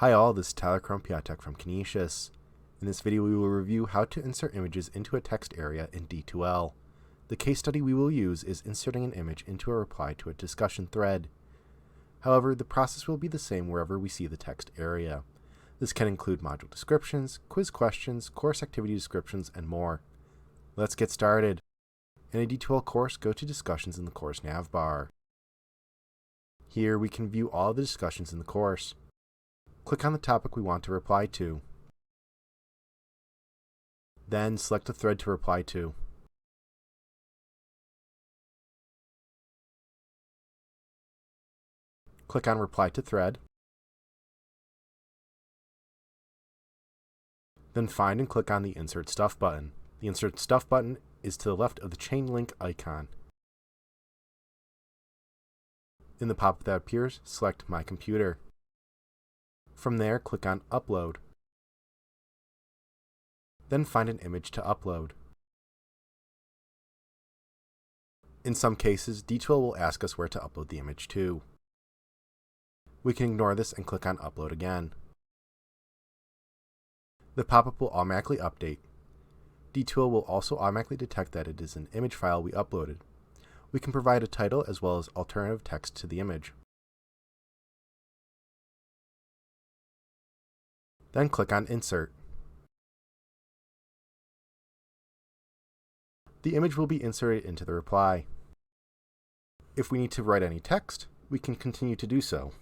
Hi all, this is Tyler Krompiatek from Canisius. In this video we will review how to insert images into a text area in D2L. The case study we will use is inserting an image into a reply to a discussion thread. However, the process will be the same wherever we see the text area. This can include module descriptions, quiz questions, course activity descriptions, and more. Let's get started. In a D2L course, go to Discussions in the course navbar. Here we can view all the discussions in the course. Click on the topic we want to reply to. Then select the thread to reply to. Click on Reply to Thread. Then find and click on the Insert Stuff button. The Insert Stuff button is to the left of the chain link icon. In the pop-up that appears, select My Computer. From there, click on Upload. Then find an image to upload. In some cases, D2L will ask us where to upload the image to. We can ignore this and click on Upload again. The pop-up will automatically update. D2L will also automatically detect that it is an image file we uploaded. We can provide a title as well as alternative text to the image. Then click on Insert. The image will be inserted into the reply. If we need to write any text, we can continue to do so.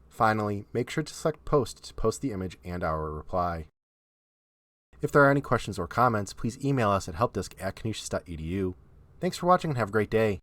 Finally, make sure to select Post to post the image and our reply. If there are any questions or comments, please email us at helpdesk@canisius.edu. Thanks for watching and have a great day.